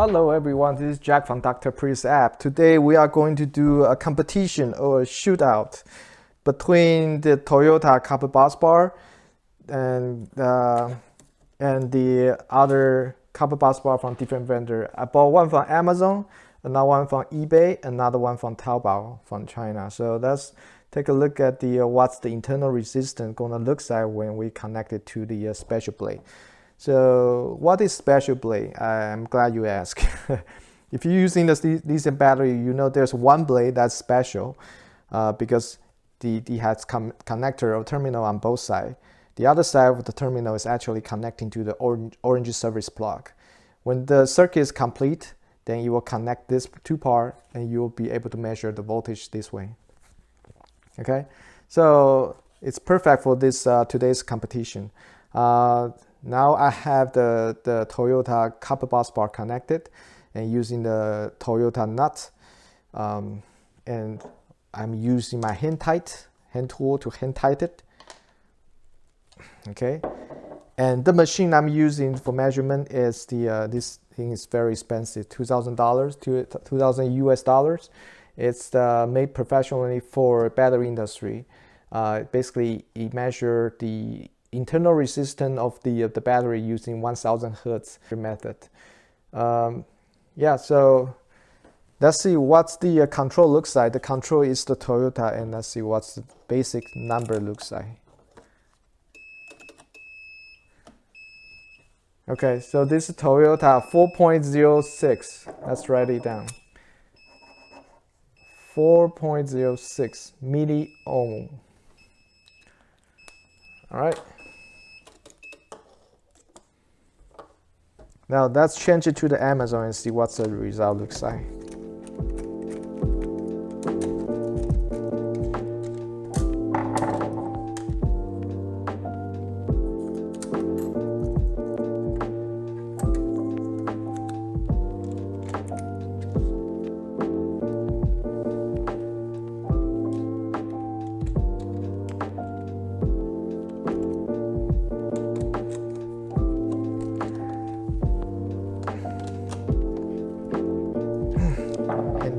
Hello everyone, this is Jack from Dr. Prius app. Today we are going to do a competition or a shootout between the Toyota copper busbar and the other copper busbar from different vendor. I bought one from Amazon, another one from eBay, another one from Taobao from China. So let's take a look at the what's the internal resistance going to look like when we connect it to the special blade. So what is special blade? I'm glad you asked. If you're using the lithium battery, you know there's one blade that's special because it has connector or terminal on both sides. The other side of the terminal is actually connecting to the orange service plug. When the circuit is complete, then you will connect this two parts and you will be able to measure the voltage this way. Okay, so it's perfect for this today's competition. Now I have the Toyota copper busbar connected and using the Toyota nut, and I'm using my hand tool to hand tighten it. Okay, and the machine I'm using for measurement is this thing is very expensive, $2,000 to $2,000 US. It's made professionally for battery industry. Basically, it measures the internal resistance of the battery using 1000 Hertz method. Yeah, so let's see what's the control looks like. The control is the Toyota, and let's see what's the basic number looks like. Okay, so this is Toyota 4.06. Let's write it down. 4.06 milliohm. All right. Now let's change it to the Amazon and see what the result looks like.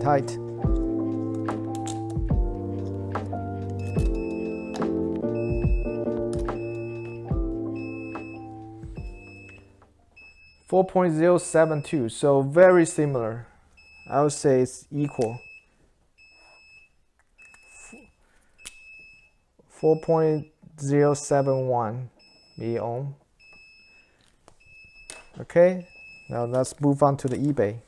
Tight. .072, so very similar. I would say it's equal. 4.071 milliohm. Okay, now let's move on to the eBay.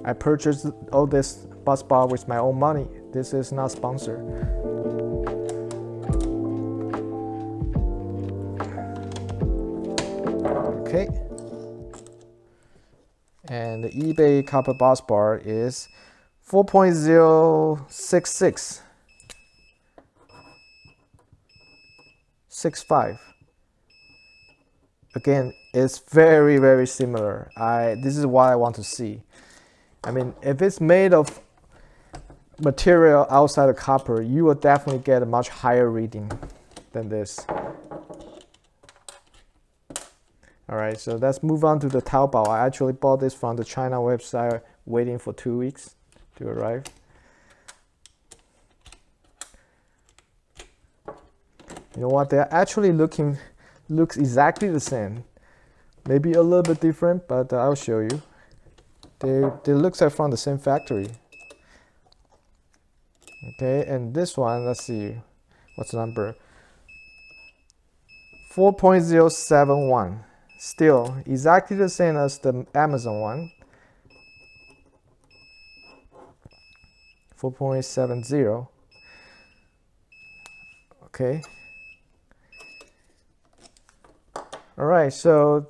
I purchased all this busbar with my own money. This is not sponsored. Okay. And the eBay copper busbar is 4.066. 65. Again, it's very, very similar. This is what I want to see. I mean, if it's made of material outside of copper, you will definitely get a much higher reading than this. All right, so let's move on to the Taobao. I actually bought this from the China website, waiting for 2 weeks to arrive. You know what? They're actually looks exactly the same. Maybe a little bit different, but I'll show you. They look like from the same factory. Okay, and this one, let's see, what's the number? 4.071. Still exactly the same as the Amazon one. 4.70. Okay. All right, so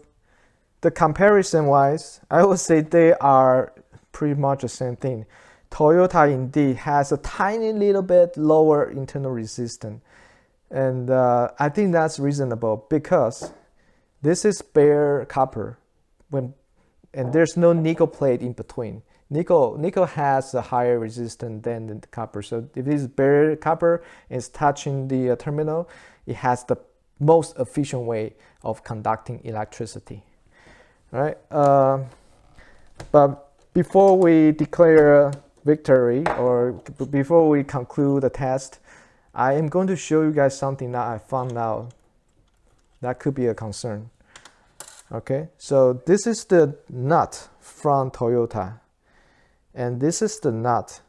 the comparison wise, I would say they are pretty much the same thing. Toyota indeed has a tiny little bit lower internal resistance. And I think that's reasonable because this is bare copper. and there's no nickel plate in between. Nickel has a higher resistance than the copper. So if it's bare copper and it's touching the terminal, it has the most efficient way of conducting electricity. All right. But before we declare victory, or before we conclude the test, I am going to show you guys something that I found out that could be a concern. Okay, so this is the nut from Toyota, and this is the nut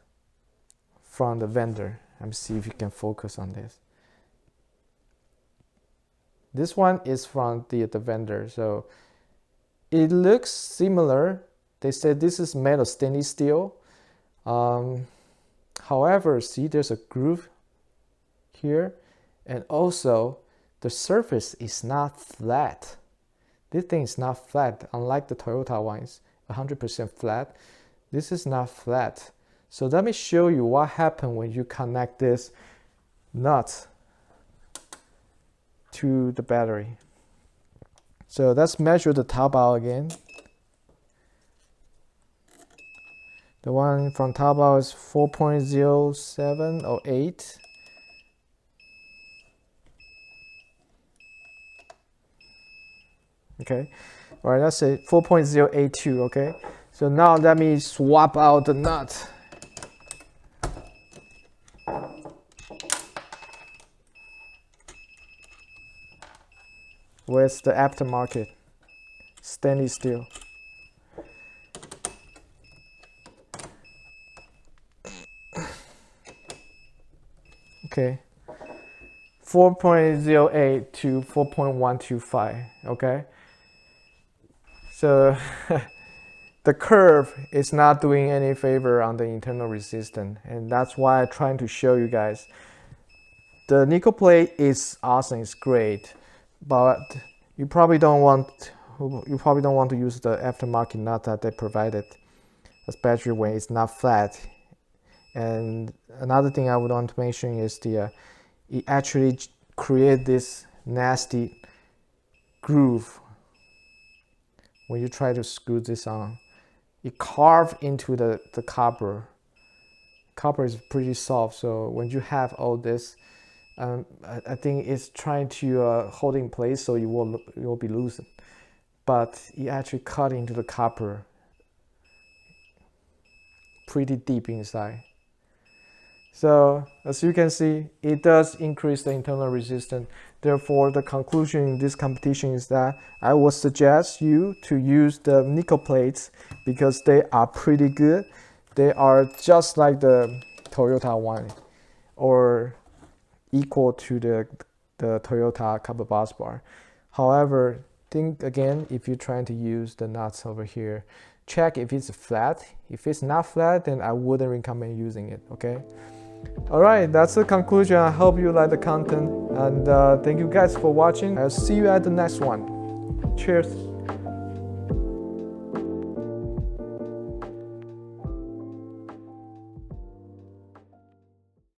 from the vendor. Let me see if you can focus on this. This one is from the vendor, so it looks similar. They said this is made of stainless steel. However, see, there's a groove here, and also the surface is not flat. This thing is not flat, unlike the Toyota ones, 100% flat. This is not flat. So let me show you what happens when you connect this nut to the battery. So let's measure the Taobao again. The one from Taobao is 4.07 or 8. Okay, all right, let's say 4.082. Okay, so now let me swap out the nut. With the aftermarket stainless steel. Okay, 4.08 to 4.125. Okay, so the curve is not doing any favor on the internal resistance, and that's why I'm trying to show you guys. The nickel plate is awesome, it's great, but you probably don't want to use the aftermarket nut that they provided, especially when it's not flat. And another thing I would want to mention is it actually creates this nasty groove when you try to screw this on. It carved into the copper. Copper is pretty soft, so when you have all this, I think it's trying to hold in place so you will be loosened, but it actually cut into the copper pretty deep inside. So as you can see, it does increase the internal resistance. Therefore, the conclusion in this competition is that I would suggest you to use the nickel plates because they are pretty good. They are just like the Toyota one, or equal to the Toyota copper bus bar. However, think again, if you're trying to use the nuts over here, check if it's flat. If it's not flat, then I wouldn't recommend using it. Okay. All right, that's the conclusion. I hope you like the content, and thank you guys for watching. I'll see you at the next one. Cheers.